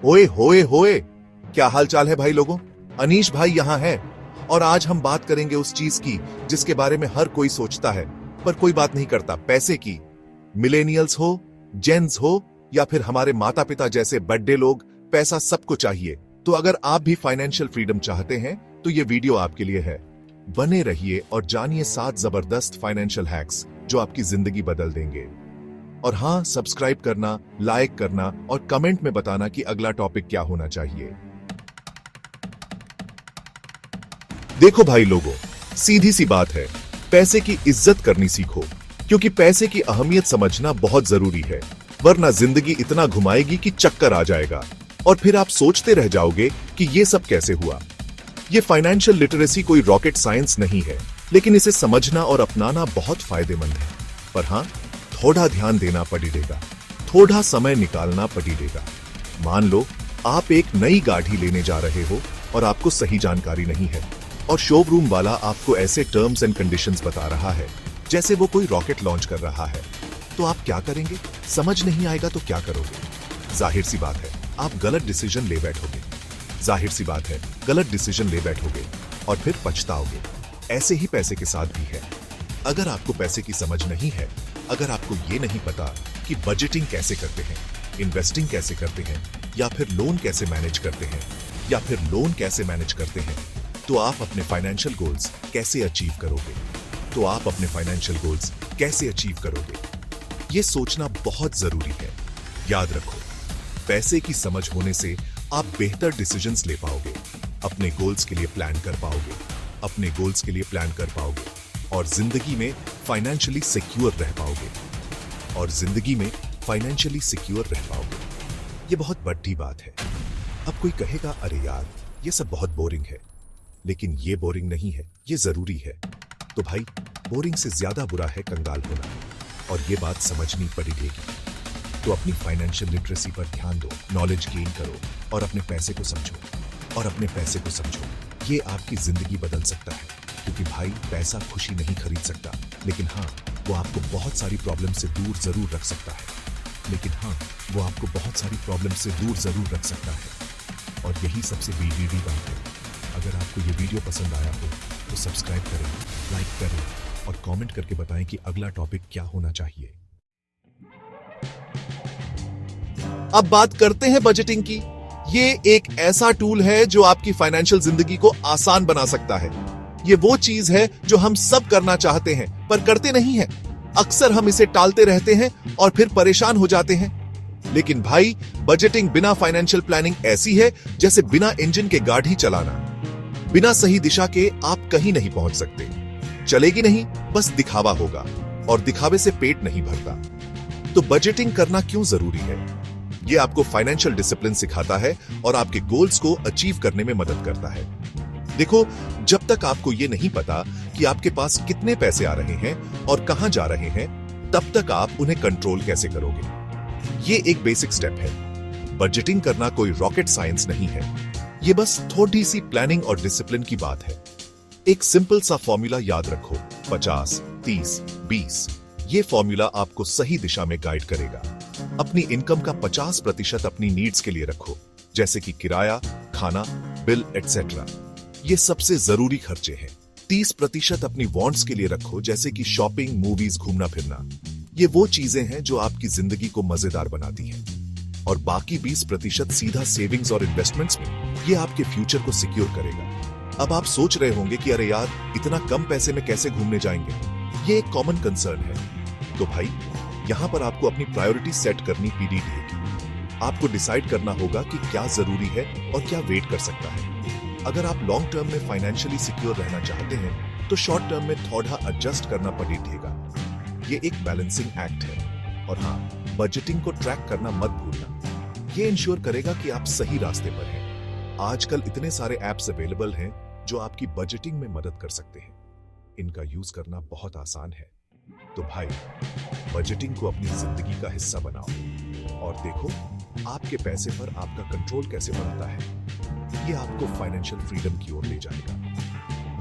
ओए होए होए, क्या हाल चाल है भाई लोगों। अनीश भाई यहाँ है और आज हम बात करेंगे उस चीज की जिसके बारे में हर कोई सोचता है पर कोई बात नहीं करता, पैसे की। मिलेनियल्स हो, जेन्स हो या फिर हमारे माता पिता जैसे बड़े लोग, पैसा सबको चाहिए। तो अगर आप भी फाइनेंशियल फ्रीडम चाहते हैं तो ये वीडियो आपके लिए है। बने रहिए और जानिए 7 जबरदस्त फाइनेंशियल हैक्स जो आपकी जिंदगी बदल देंगे। और हां, सब्सक्राइब करना, लाइक करना और कमेंट में बताना कि अगला टॉपिक क्या होना चाहिए। देखो भाई लोगों, सीधी सी बात है, पैसे की इज्जत करनी सीखो, क्योंकि पैसे की अहमियत समझना बहुत जरूरी है, वरना जिंदगी इतना घुमाएगी कि चक्कर आ जाएगा और फिर आप सोचते रह जाओगे कि ये सब कैसे हुआ। ये फाइनेंशियल लिटरेसी कोई रॉकेट साइंस नहीं है, लेकिन इसे समझना और अपनाना बहुत फायदेमंद है। पर हां, थोड़ा ध्यान देना पड़ेगा, थोड़ा समय निकालना पड़ेगा। मान लो आप एक नई गाड़ी लेने जा रहे हो और आपको सही जानकारी नहीं है और शोरूम वाला आपको ऐसे टर्म्स एंड कंडीशंस बता रहा है जैसे वो कोई रॉकेट लॉन्च कर रहा है, तो आप क्या करेंगे? समझ नहीं आएगा तो क्या करोगे? जाहिर सी बात है, आप गलत डिसीजन ले बैठोगे। जाहिर सी बात है, गलत डिसीजन ले बैठोगे और फिर पछताओगे। ऐसे ही पैसे के साथ भी है। अगर आपको पैसे की समझ नहीं है, अगर आपको ये नहीं पता कि बजटिंग कैसे करते हैं, इन्वेस्टिंग कैसे करते हैं, या फिर लोन कैसे मैनेज करते हैं, तो आप अपने फाइनेंशियल गोल्स कैसे अचीव करोगे? ये सोचना बहुत जरूरी है। याद रखो, पैसे की समझ होने से आप बेहतर डिसीजंस ले पाओगे, अपने गोल्स के लिए प्लान कर पाओगे और जिंदगी में फाइनेंशियली सिक्योर रह पाओगे। ये बहुत बड़ी बात है। अब कोई कहेगा, अरे यार ये सब बहुत बोरिंग है, लेकिन ये बोरिंग नहीं है, ये जरूरी है। तो भाई, बोरिंग से ज्यादा बुरा है कंगाल होना, और ये बात समझनी पड़ेगी। तो अपनी फाइनेंशियल लिटरेसी पर ध्यान दो, नॉलेज गेन करो और अपने पैसे को समझो। ये आपकी जिंदगी बदल सकता है, क्योंकि भाई पैसा खुशी नहीं खरीद सकता, लेकिन हाँ, वो आपको बहुत सारी प्रॉब्लम से दूर जरूर रख सकता है। और यही सबसे बड़ी बात है। अगर आपको ये वीडियो पसंद आया हो तो सब्सक्राइब करें, लाइक करें और कमेंट करके बताएं कि अगला टॉपिक क्या होना चाहिए। अब बात करते हैं बजटिंग की। ये एक ऐसा टूल है जो आपकी फाइनेंशियल जिंदगी को आसान बना सकता है। ये वो चीज है जो हम सब करना चाहते हैं पर करते नहीं हैं। अक्सर हम इसे टालते रहते हैं और फिर परेशान हो जाते हैं। लेकिन भाई, बजटिंग बिना फाइनेंशियल प्लानिंग ऐसी है जैसे बिना इंजन के गाड़ी चलाना। बिना सही दिशा के आप कहीं नहीं पहुंच सकते। चलेगी नहीं, बस दिखावा होगा, और दिखावे से पेट नहीं भरता। तो बजटिंग करना क्यों जरूरी है? ये आपको फाइनेंशियल डिसिप्लिन सिखाता है और आपके गोल्स को अचीव करने में मदद करता है। देखो, जब तक आपको ये नहीं पता कि आपके पास कितने पैसे आ रहे हैं और कहां जा रहे हैं, तब तक आप उन्हें कंट्रोल कैसे करोगे? ये एक बेसिक स्टेप है। बजटिंग करना कोई रॉकेट साइंस नहीं है। ये बस थोड़ी सी प्लानिंग और डिसिप्लिन की बात है। एक सिंपल सा फॉर्मूला याद रखो, 50, 30, 20। ये फॉर्मूला आपको सही दिशा में गाइड करेगा। अपनी इनकम का 50% अपनी नीड्स के लिए रखो, जैसे कि किराया, खाना, बिल एटसेट्रा। ये सबसे जरूरी खर्चे हैं। 30% अपनी वांट्स के लिए रखो, जैसे कि शॉपिंग, मूवीज, घूमना फिरना। ये वो चीजें हैं जो आपकी जिंदगी को मजेदार बनाती हैं। और बाकी 20% सीधा सेविंग्स और इन्वेस्टमेंट्स में। ये आपके फ्यूचर को सिक्योर करेगा। अब आप सोच रहे होंगे कि अरे यार, इतना कम पैसे में कैसे घूमने जाएंगे? ये एक कॉमन कंसर्न है। तो भाई, यहां पर आपको अपनी प्रायोरिटी सेट करनी पड़ेगी। आपको डिसाइड करना होगा कि क्या जरूरी है और क्या वेट कर सकता है। अगर आप लॉन्ग टर्म में फाइनेंशियली सिक्योर रहना चाहते हैं तो शॉर्ट टर्म में थोड़ा एडजस्ट करना पड़ेगा। ये एक बैलेंसिंग एक्ट है। और हाँ, बजटिंग को ट्रैक करना मत भूलना। ये इंश्योर करेगा कि आप सही रास्ते पर हैं। आजकल इतने सारे ऐप्स अवेलेबल हैं जो आपकी बजटिंग में मदद कर सकते हैं। इनका यूज करना बहुत आसान है। तो भाई, बजटिंग को अपनी जिंदगी का हिस्सा बनाओ और देखो आपके पैसे पर आपका कंट्रोल कैसे बढ़ता है। ये आपको फाइनेंशियल फ्रीडम की ओर ले जाएगा।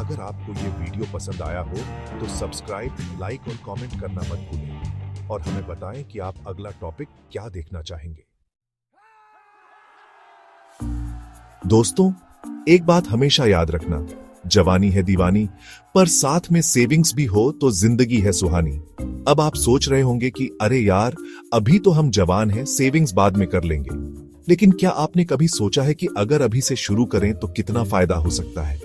अगर आपको ये वीडियो पसंद आया हो तो सब्सक्राइब, लाइक और कमेंट करना मत भूलें और हमें बताएं कि आप अगला टॉपिक क्या देखना चाहेंगे। दोस्तों, एक बात हमेशा याद रखना, जवानी है दीवानी, पर साथ में सेविंग्स भी हो तो जिंदगी है सुहानी। अब आप सोच रहे होंगे कि अरे यार, अभी तो हम जवान हैं, सेविंग्स बाद में कर लेंगे। लेकिन क्या आपने कभी सोचा है कि अगर अभी से शुरू करें तो कितना फायदा हो सकता है?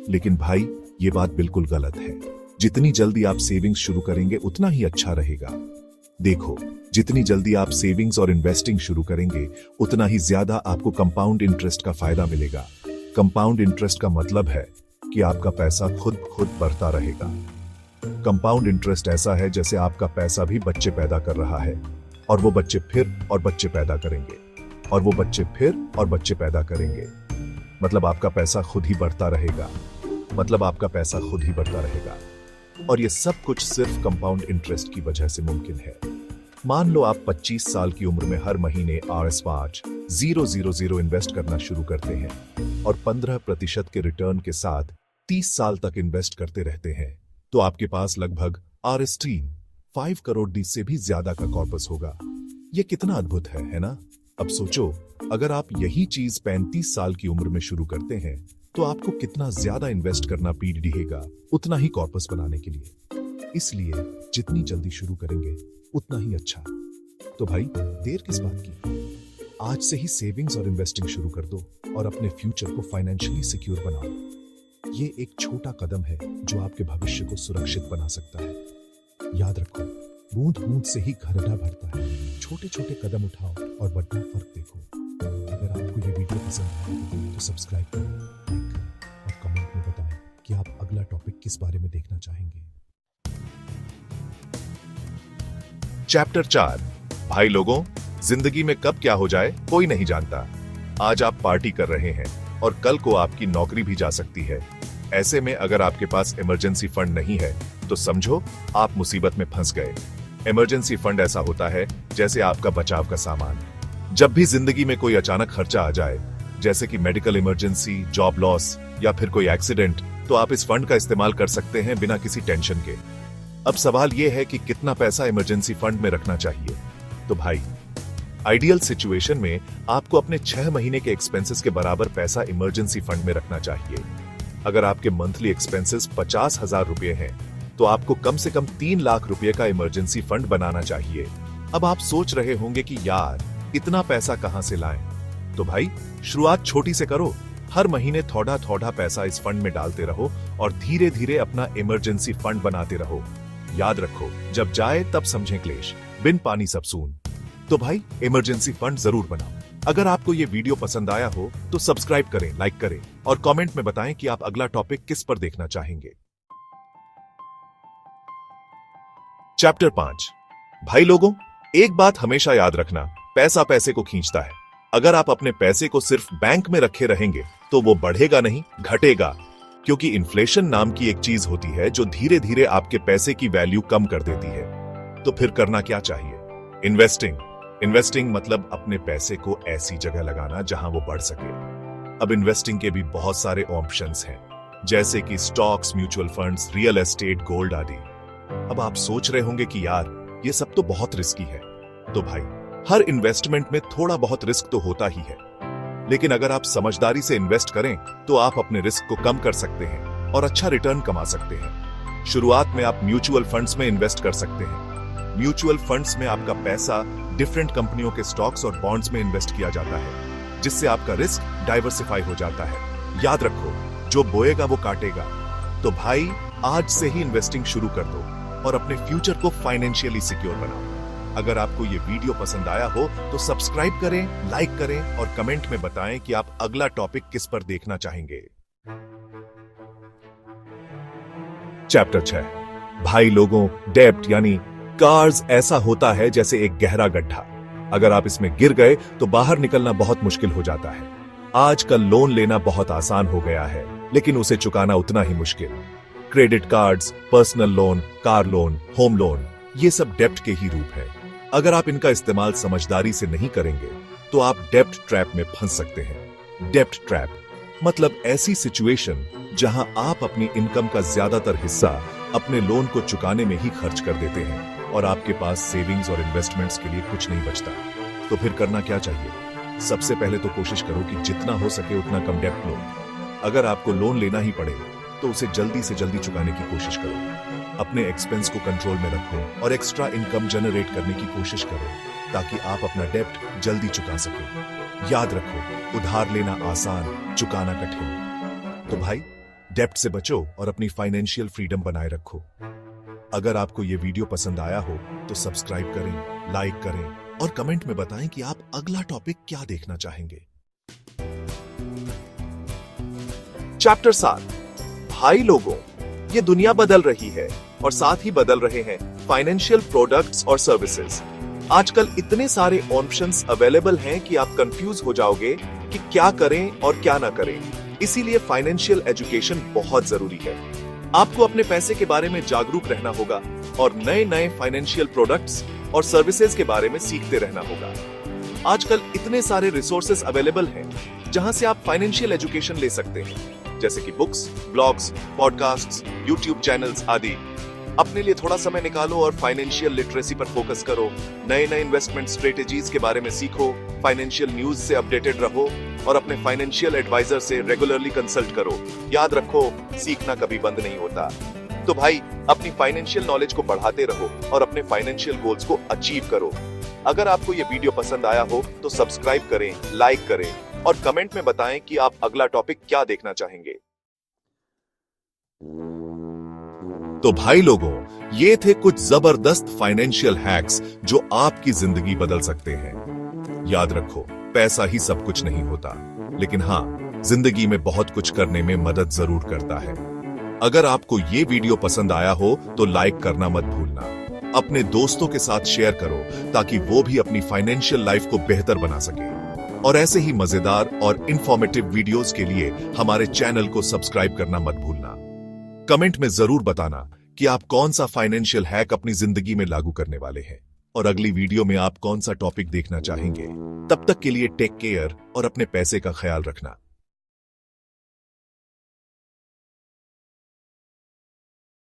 लेकिन भाई, ये बात बिल्कुल गलत है। जितनी जल्दी आप सेविंग्स शुरू करेंगे उतना ही अच्छा रहेगा। देखो, जितनी जल्दी आप सेविंग्स और इन्वेस्टिंग शुरू करेंगे उतना ही ज्यादा आपको कंपाउंड इंटरेस्ट का फायदा मिलेगा। कंपाउंड इंटरेस्ट का मतलब है कि आपका पैसा खुद बढ़ता रहेगा। कंपाउंड इंटरेस्ट ऐसा है जैसे आपका पैसा भी बच्चे पैदा कर रहा है, और वो बच्चे फिर और बच्चे पैदा करेंगे, और वो बच्चे फिर और बच्चे पैदा करेंगे। मतलब आपका पैसा खुद ही बढ़ता रहेगा। और ये सब कुछ सिर्फ कंपाउंड इंटरेस्ट की वजह से मुमकिन है। मान लो आप 25 साल की उम्र में हर महीने RS5,000 इन्वेस्ट करना शुरू करते हैं और 15% के रिटर्न के साथ 30 साल तक इन्वेस्ट करते रहते हैं, तो आपके पास लगभग RS5 करोड़ डी से भी ज्यादा का कॉर्पस होगा। यह कितना अद्भुत है ना? अब सोचो, अगर आप यही चीज 35 साल की उम्र में शुरू करते हैं तो आपको कितना ज्यादा इन्वेस्ट करना पड़ेगा उतना ही कॉर्पस बनाने के लिए। इसलिए जितनी जल्दी शुरू करेंगे उतना ही अच्छा। तो भाई, देर किस बात की? आज से ही सेविंग्स और इन्वेस्टिंग शुरू कर दो और अपने फ्यूचर को फाइनेंशियली सिक्योर बनाओ। ये एक छोटा कदम है जो आपके भविष्य को सुरक्षित बना सकता है। याद रखो, बूंद बूंद से ही घड़ा भरता है। छोटे छोटे कदम उठाओ और बड़ा फर्क देखो। अगर आपको ये वीडियो पसंद आए तो सब्सक्राइब करें, लाइक करें और कमेंट में बताएं कि आप अगला टॉपिक किस बारे में देखना चाहेंगे। चैप्टर 4। भाई लोगों, जिंदगी में कब क्या हो जाए कोई नहीं जानता। आज आप पार्टी कर रहे हैं और कल को आपकी नौकरी भी जा सकती है। ऐसे में अगर आपके पास इमरजेंसी फंड नहीं है तो समझो आप मुसीबत में फंस गए। इमरजेंसी फंड ऐसा होता है जैसे आपका बचाव का सामान। जब भी जिंदगी में कोई अचानक खर्चा आ जाए, जैसे कि मेडिकल इमरजेंसी, जॉब लॉस या फिर कोई एक्सीडेंट, तो आप इस फंड का इस्तेमाल कर सकते हैं बिना किसी टेंशन के। अब सवाल यह है कि कितना पैसा इमरजेंसी फंड में रखना चाहिए। तो भाई, आइडियल सिचुएशन में आपको अपने 6 महीने के एक्सपेंसेस के बराबर पैसा इमरजेंसी फंड में रखना चाहिए। अगर आपके मंथली एक्सपेंसेस 50,000 रुपए हैं तो आपको कम से कम 3 लाख रुपए का इमरजेंसी फंड बनाना चाहिए। अब आप सोच रहे होंगे कि यार, इतना पैसा कहां से लाएं? तो भाई, शुरुआत छोटी से करो। हर महीने थोड़ा थोड़ा पैसा इस फंड में डालते रहो और धीरे धीरे अपना इमरजेंसी फंड बनाते रहो। याद रखो, जब जाए तब समझे क्लेश, बिन पानी सब सून। तो भाई, इमरजेंसी फंड जरूर बनाओ। अगर आपको ये वीडियो पसंद आया हो तो सब्सक्राइब करें, लाइक करें और कमेंट में बताएं कि आप अगला टॉपिक किस पर देखना चाहेंगे। चैप्टर 5। भाई लोगों, एक बात हमेशा याद रखना, पैसा पैसे को खींचता है। अगर आप अपने पैसे को सिर्फ बैंक में रखे रहेंगे तो वो बढ़ेगा नहीं, घटेगा। क्योंकि इन्फ्लेशन नाम की एक चीज होती है जो धीरे धीरे आपके पैसे की वैल्यू कम कर देती है। तो फिर करना क्या चाहिए? इन्वेस्टिंग मतलब अपने पैसे को ऐसी जगह लगाना जहां वो बढ़ सके। अब इन्वेस्टिंग के भी बहुत सारे ऑप्शंस हैं, जैसे कि stocks, mutual funds, real estate, gold आदि। अब आप सोच रहे होंगे कि यार, ये सब तो बहुत रिस्की है। तो भाई, हर इन्वेस्टमेंट में थोड़ा बहुत रिस्क तो होता ही है, लेकिन अगर आप समझदारी से इन्वेस्ट करें तो आप अपने रिस्क को कम कर सकते हैं और अच्छा रिटर्न कमा सकते हैं। शुरुआत में आप म्यूचुअल फंड्स में इन्वेस्ट कर सकते हैं। म्यूचुअल फंड्स में आपका पैसा डिफरेंट कंपनियों के स्टॉक्स और बॉन्ड्स में इन्वेस्ट किया जाता है, जिससे आपका रिस्क डाइवर्सिफाई हो जाता है। याद रखो, जो बोएगा वो काटेगा। तो भाई, आज से ही इन्वेस्टिंग शुरू कर दो और अपने फ्यूचर को फाइनेंशियली सिक्योर बनाओ। अगर आपको ये वीडियो पसंद आया हो तो सब्सक्राइब करें, लाइक करें और कमेंट में बताएं कि आप अगला टॉपिक किस पर देखना चाहेंगे। चैप्टर 6। भाई लोगों, डेब्ट यानी कर्ज ऐसा होता है जैसे एक गहरा गड्ढा। अगर आप इसमें गिर गए तो बाहर निकलना बहुत मुश्किल हो जाता है। आजकल लोन लेना बहुत आसान हो गया है, लेकिन उसे चुकाना उतना ही मुश्किल। Credit cards, personal loan, car loan, home loan, ये सब डेब्ट के ही रूप है। अगर आप इनका इस्तेमाल समझदारी से नहीं करेंगे तो आप डेब्ट ट्रैप में फंस सकते हैं। डेब्ट ट्रैप मतलब ऐसी सिचुएशन जहां आप अपनी इनकम का ज्यादातर हिस्सा अपने लोन को चुकाने में ही खर्च कर देते हैं और आपके पास सेविंग्स और इन्वेस्टमेंट्स के लिए कुछ नहीं बचता। तो फिर करना क्या चाहिए? सबसे पहले तो कोशिश करो कि जितना हो सके उतना कम डेब्ट लो। अगर आपको लोन लेना ही पड़े तो उसे जल्दी से जल्दी चुकाने की कोशिश करो। अपने एक्सपेंस को कंट्रोल में रखो और एक्स्ट्रा इनकम जनरेट करने की कोशिश करो ताकि आप अपना डेब्ट जल्दी चुका सके। याद रखो, उधार लेना आसान, चुकाना कठिन। तो भाई, डेब्ट से बचो और अपनी फाइनेंशियल फ्रीडम बनाए रखो। अगर आपको ये वीडियो पसंद आया हो तो सब्सक्राइब करें, लाइक करें और कमेंट में बताएं कि आप अगला टॉपिक क्या देखना चाहेंगे। चैप्टर 7। भाई लोगों, ये दुनिया बदल रही है और साथ ही बदल रहे हैं फाइनेंशियल प्रोडक्ट्स और सर्विसेज। आजकल इतने सारे ऑप्शंस अवेलेबल हैं कि आप कंफ्यूज हो जाओगे कि क्या करें और क्या ना करें। इसीलिए फाइनेंशियल एजुकेशन बहुत जरूरी है। आपको अपने पैसे के बारे में जागरूक रहना होगा और नए नए फाइनेंशियल प्रोडक्ट्स और सर्विसेज के बारे में सीखते रहना होगा। आजकल इतने सारे रिसोर्सेज अवेलेबल हैं जहां से आप फाइनेंशियल एजुकेशन ले सकते हैं, जैसे कि books, blogs, podcasts, YouTube channels आदि। अपने लिए थोड़ा समय निकालो और फाइनेंशियल लिटरेसी पर फोकस करो। नए नए इन्वेस्टमेंट स्ट्रेटेजीज के बारे में सीखो, फाइनेंशियल न्यूज से अपडेटेड रहो और अपने फाइनेंशियल एडवाइजर से रेगुलरली कंसल्ट करो। याद रखो, सीखना कभी बंद नहीं होता। तो भाई, अपनी फाइनेंशियल नॉलेज को बढ़ाते रहो और अपने फाइनेंशियल गोल्स को अचीव करो। अगर आपको ये वीडियो पसंद आया हो तो सब्सक्राइब करें, लाइक करें और कमेंट में बताएं कि आप अगला टॉपिक क्या देखना चाहेंगे। तो भाई लोगों, ये थे कुछ जबरदस्त फाइनेंशियल हैक्स जो आपकी जिंदगी बदल सकते हैं। याद रखो, पैसा ही सब कुछ नहीं होता, लेकिन हाँ, जिंदगी में बहुत कुछ करने में मदद जरूर करता है। अगर आपको ये वीडियो पसंद आया हो तो लाइक करना मत भूलना। अपने दोस्तों के साथ शेयर करो ताकि वो भी अपनी फाइनेंशियल लाइफ को बेहतर बना सके। और ऐसे ही मजेदार और इंफॉर्मेटिव वीडियोस के लिए हमारे चैनल को सब्सक्राइब करना मत भूलना। कमेंट में जरूर बताना कि आप कौन सा फाइनेंशियल हैक अपनी जिंदगी में लागू करने वाले हैं और अगली वीडियो में आप कौन सा टॉपिक देखना चाहेंगे। तब तक के लिए टेक केयर और अपने पैसे का ख्याल रखना।